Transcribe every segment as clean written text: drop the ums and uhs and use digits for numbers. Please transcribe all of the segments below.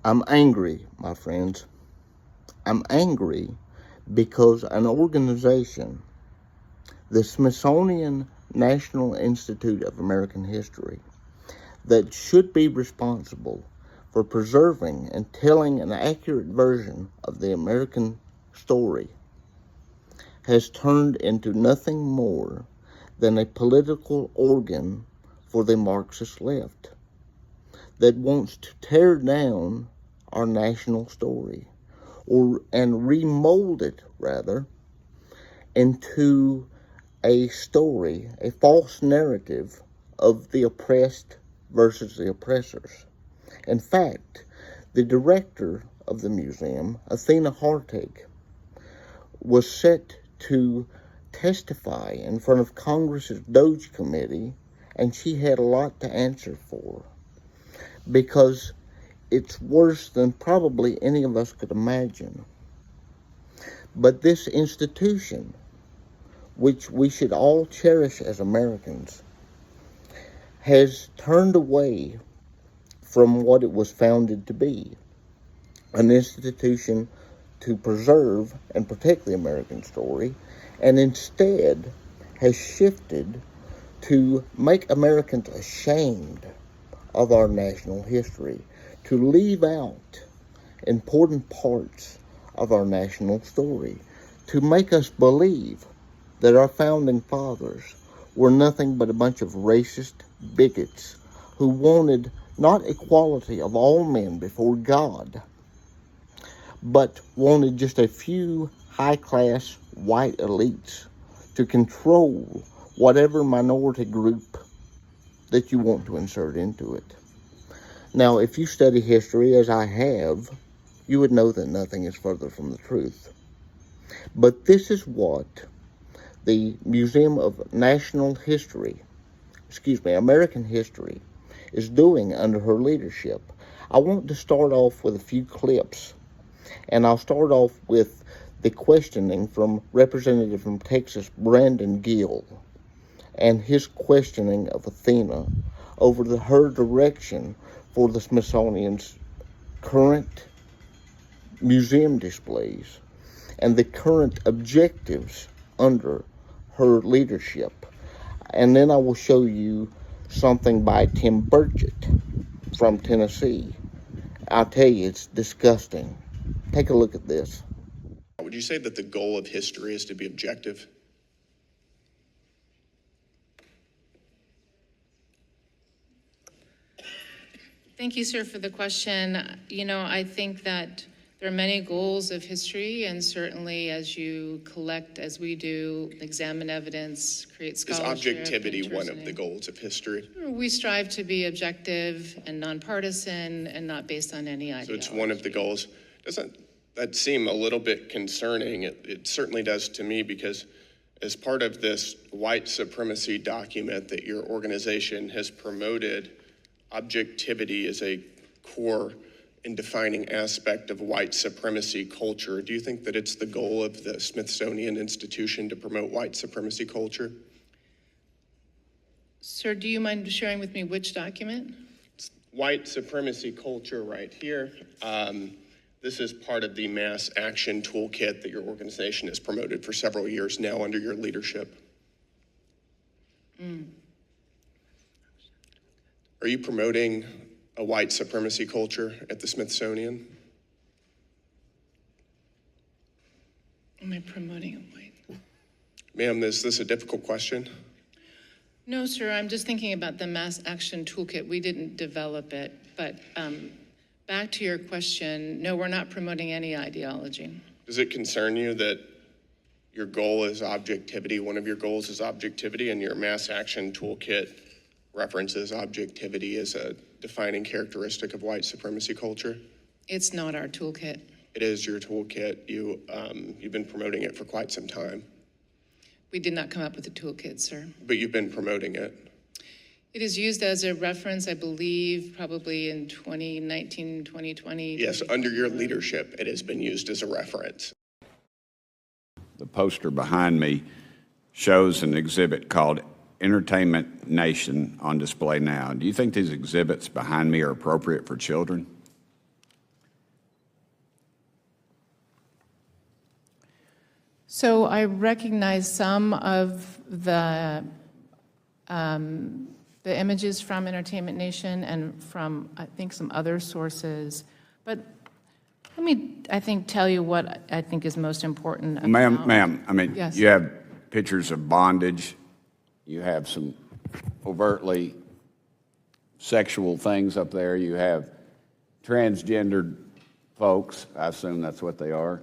I'm angry, my friends. I'm angry because an organization, the Smithsonian National Institute of American History, that should be responsible for preserving and telling an accurate version of the American story, has turned into nothing more than a political organ for the Marxist left that wants to tear down our national story and remold it, rather, into a story, a false narrative of the oppressed versus the oppressors. In fact, the director of the museum, Anthea Hartig, was set to testify in front of Congress's Doge Committee, and she had a lot to answer for, because it's worse than probably any of us could imagine. But this institution, which we should all cherish as Americans, has turned away from what it was founded to be, an institution to preserve and protect the American story, and instead has shifted to make Americans ashamed of our national history, to leave out important parts of our national story, to make us believe that our founding fathers were nothing but a bunch of racist bigots who wanted not equality of all men before God, but wanted just a few high-class white elites to control whatever minority group that you want to insert into it. Now, if you study history, as I have, you would know that nothing is further from the truth. But this is what the Museum of National History, American History, is doing under her leadership. I want to start off with a few clips, and I'll start off with the questioning from Representative from Texas, Brandon Gill, and his questioning of Athena over her direction for the Smithsonian's current museum displays and the current objectives under her leadership. And then I will show you something by Tim Burchett from Tennessee. I'll tell you, it's disgusting. Take a look at this. Would you say that the goal of history is to be objective? Thank you, sir, for the question. I think that there are many goals of history, and certainly as you collect, as we do, examine evidence, create scholarship. Is objectivity one of the goals of history? We strive to be objective and nonpartisan and not based on any ideology. So it's one of the goals. Doesn't that seem a little bit concerning? It certainly does to me, because as part of this white supremacy document that your organization has promoted, objectivity is a core and defining aspect of white supremacy culture. Do you think that it's the goal of the Smithsonian Institution to promote white supremacy culture? Sir, do you mind sharing with me which document? It's white supremacy culture right here. This is part of the mass action toolkit that your organization has promoted for several years now under your leadership. Are you promoting a white supremacy culture at the Smithsonian? Am I promoting a white? Ma'am, is this a difficult question? No, sir, I'm just thinking about the mass action toolkit. We didn't develop it, but back to your question, no, we're not promoting any ideology. Does it concern you that your goal is objectivity, one of your goals is objectivity, and your mass action toolkit references objectivity as a defining characteristic of white supremacy culture? It's not our toolkit. It is your toolkit. You've been promoting it for quite some time. We did not come up with a toolkit, sir. But you've been promoting it. It is used as a reference, I believe, probably in 2019, 2020. Yes, under your leadership, it has been used as a reference. The poster behind me shows an exhibit called Entertainment Nation on display now. Do you think these exhibits behind me are appropriate for children? So I recognize some of the images from Entertainment Nation and from, I think, some other sources. But let me, I think, tell you what I think is most important about... Ma'am, I mean, Yes. you have pictures of bondage, you have some overtly sexual things up there, you have transgendered folks, I assume that's what they are,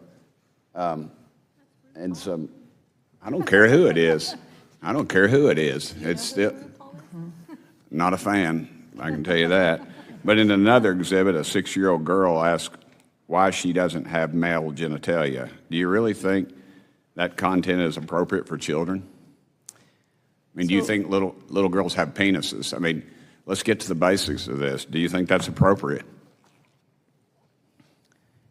and some, I don't care who it is. I don't care who it is. It's still not a fan, I can tell you that. But in another exhibit, a 6-year-old girl asked why she doesn't have male genitalia. Do you really think that content is appropriate for children? I mean, do you think little girls have penises? I mean, let's get to the basics of this. Do you think that's appropriate?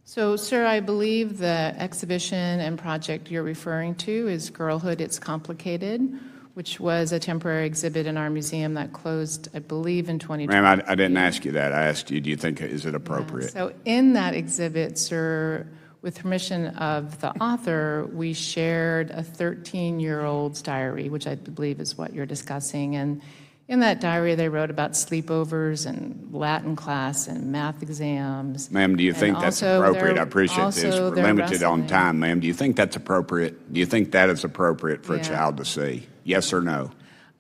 So, sir, I believe the exhibition and project you're referring to is Girlhood, It's Complicated, which was a temporary exhibit in our museum that closed, I believe, in 2020. Ma'am, I didn't ask you that. I asked you, do you think, is it appropriate? So in that exhibit, sir, with permission of the author, we shared a 13-year-old's diary, which I believe is what you're discussing. And in that diary, they wrote about sleepovers and Latin class and math exams. Ma'am, do you think that's appropriate? I appreciate this. We're limited on wrestling. time, ma'am. Do you think that's appropriate? Do you think that is appropriate for a Yeah. child to see? Yes or no?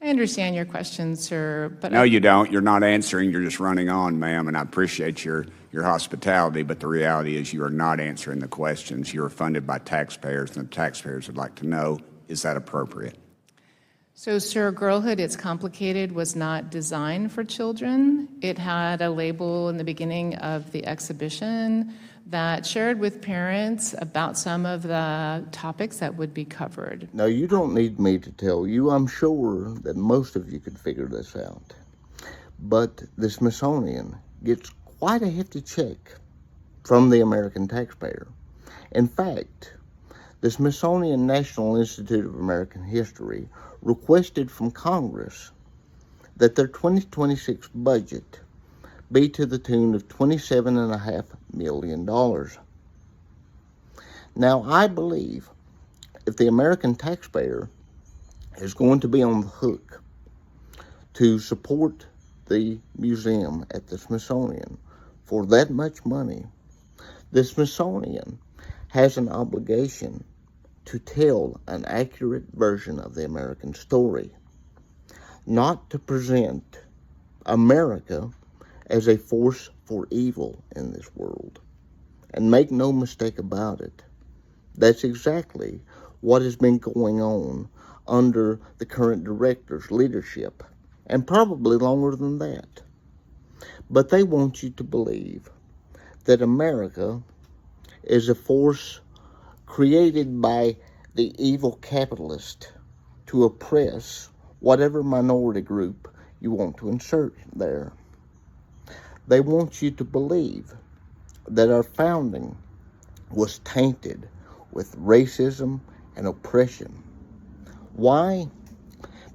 I understand your question, sir, but No, you don't. You're not answering. You're just running on, ma'am, and I appreciate your hospitality, but the reality is you are not answering the questions. You are funded by taxpayers, and the taxpayers would like to know, is that appropriate? So, sir, Girlhood, It's Complicated was not designed for children. It had a label in the beginning of the exhibition that shared with parents about some of the topics that would be covered. Now, you don't need me to tell you. I'm sure that most of you could figure this out. But the Smithsonian gets quite a hefty check from the American taxpayer. In fact, the Smithsonian National Institute of American History requested from Congress that their 2026 budget be to the tune of $27.5 million. Now, I believe if the American taxpayer is going to be on the hook to support the museum at the Smithsonian for that much money, the Smithsonian has an obligation to tell an accurate version of the American story, not to present America as a force for evil in this world. And make no mistake about it, that's exactly what has been going on under the current director's leadership, and probably longer than that. But they want you to believe that America is a force created by the evil capitalist to oppress whatever minority group you want to insert there. They want you to believe that our founding was tainted with racism and oppression. Why?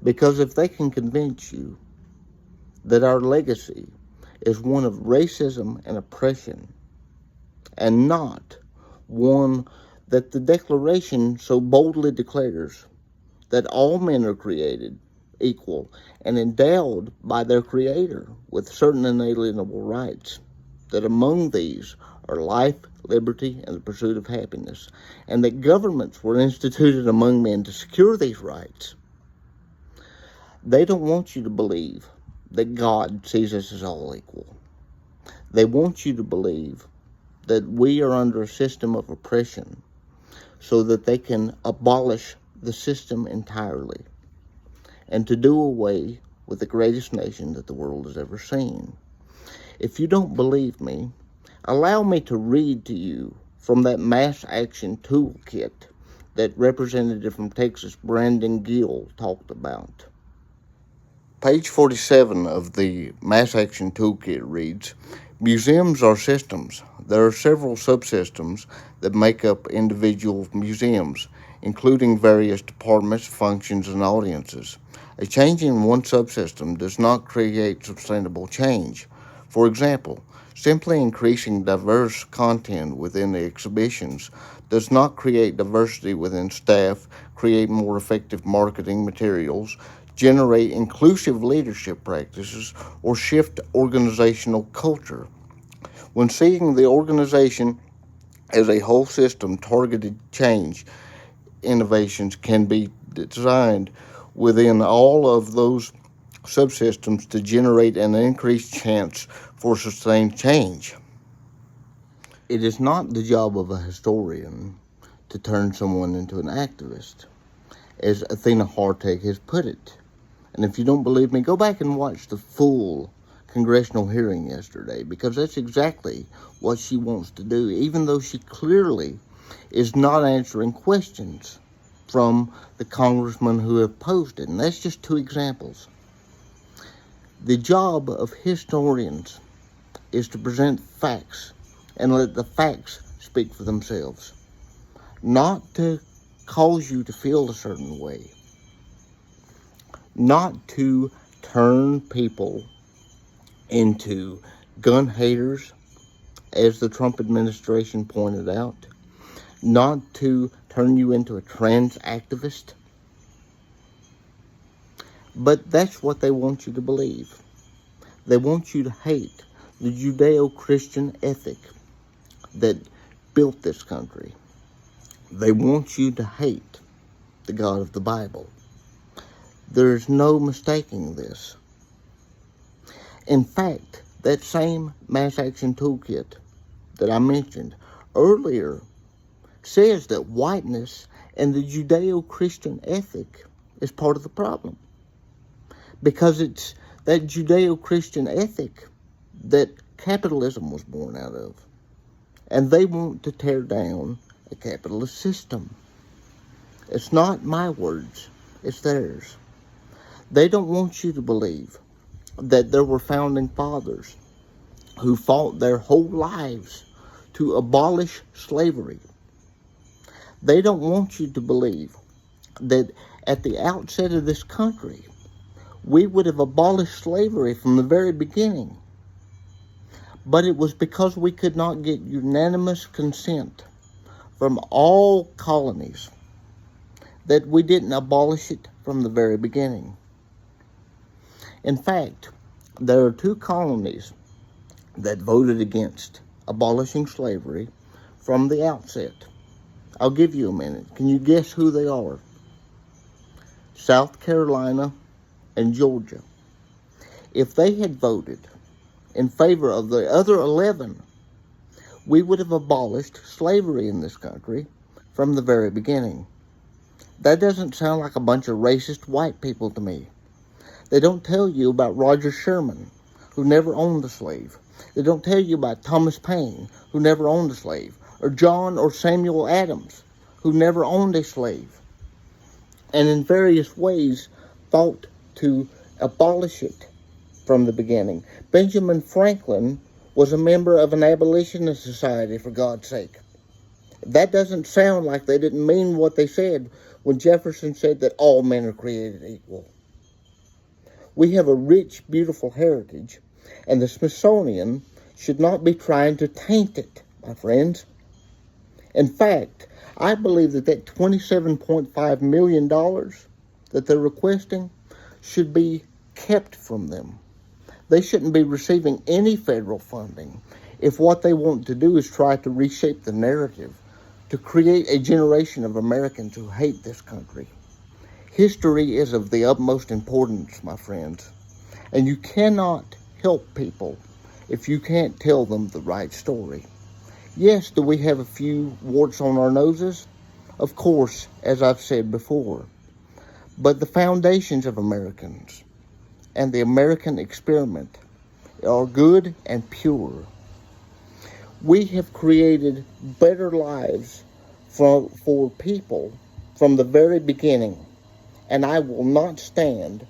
Because if they can convince you that our legacy is one of racism and oppression, and not one that the Declaration so boldly declares that all men are created equal and endowed by their Creator with certain inalienable rights, that among these are life, liberty, and the pursuit of happiness, and that governments were instituted among men to secure these rights. They don't want you to believe that God sees us as all equal. They want you to believe that we are under a system of oppression so that they can abolish the system entirely and to do away with the greatest nation that the world has ever seen. If you don't believe me, allow me to read to you from that mass action toolkit that Representative from Texas Brandon Gill talked about. Page 47 of the mass action toolkit reads, "Museums are systems. There are several subsystems that make up individual museums, including various departments, functions, and audiences. A change in one subsystem does not create sustainable change. For example, simply increasing diverse content within the exhibitions does not create diversity within staff, create more effective marketing materials, generate inclusive leadership practices, or shift organizational culture. When seeing the organization as a whole system, targeted change innovations can be designed within all of those subsystems to generate an increased chance for sustained change. It is not the job of a historian to turn someone into an activist, as Athena Hartig has put it. And if you don't believe me, go back and watch the full congressional hearing yesterday, because that's exactly what she wants to do, even though she clearly is not answering questions from the congressmen who have posed it. And that's just two examples. The job of historians is to present facts and let the facts speak for themselves, not to cause you to feel a certain way, not to turn people into gun haters, as the Trump administration pointed out, not to turn you into a trans activist. But that's what they want you to believe. They want you to hate the Judeo-Christian ethic that built this country. They want you to hate the God of the Bible. There's no mistaking this. In fact, that same mass action toolkit that I mentioned earlier says that whiteness and the Judeo-Christian ethic is part of the problem, because it's that Judeo-Christian ethic that capitalism was born out of. And they want to tear down a capitalist system. It's not my words, it's theirs. They don't want you to believe that there were founding fathers who fought their whole lives to abolish slavery. They don't want you to believe that at the outset of this country, we would have abolished slavery from the very beginning. But it was because we could not get unanimous consent from all colonies that we didn't abolish it from the very beginning. In fact, there are two colonies that voted against abolishing slavery from the outset. I'll give you a minute. Can you guess who they are? South Carolina and Georgia. If they had voted in favor of the other 11, we would have abolished slavery in this country from the very beginning. That doesn't sound like a bunch of racist white people to me. They don't tell you about Roger Sherman, who never owned a slave. They don't tell you about Thomas Paine, who never owned a slave, or John or Samuel Adams, who never owned a slave, and in various ways fought to abolish it from the beginning. Benjamin Franklin was a member of an abolitionist society, for God's sake. That doesn't sound like they didn't mean what they said when Jefferson said that all men are created equal. We have a rich, beautiful heritage, and the Smithsonian should not be trying to taint it, my friends. In fact, I believe that $27.5 million that they're requesting should be kept from them. They shouldn't be receiving any federal funding if what they want to do is try to reshape the narrative, to create a generation of Americans who hate this country. History is of the utmost importance, my friends, and you cannot help people if you can't tell them the right story. Yes, do we have a few warts on our noses? Of course, as I've said before. But the foundations of Americans and the American experiment are good and pure. We have created better lives for people from the very beginning. And I will not stand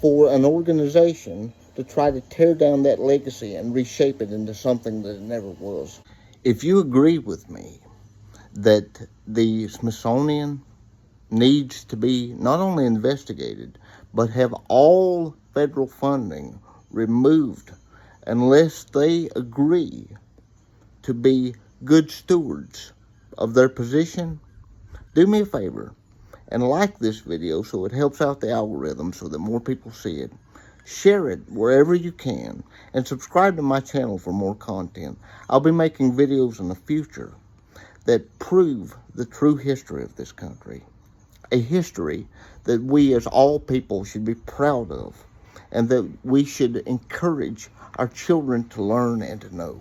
for an organization to try to tear down that legacy and reshape it into something that it never was. If you agree with me that the Smithsonian needs to be not only investigated, but have all federal funding removed unless they agree to be good stewards of their position, do me a favor and like this video so it helps out the algorithm so that more people see it. Share it wherever you can, and subscribe to my channel for more content. I'll be making videos in the future that prove the true history of this country. A history that we as all people should be proud of, and that we should encourage our children to learn and to know.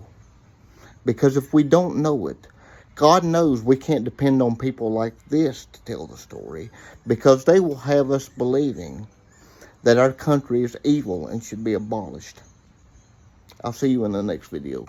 Because if we don't know it, God knows we can't depend on people like this to tell the story, because they will have us believing that our country is evil and should be abolished. I'll see you in the next video.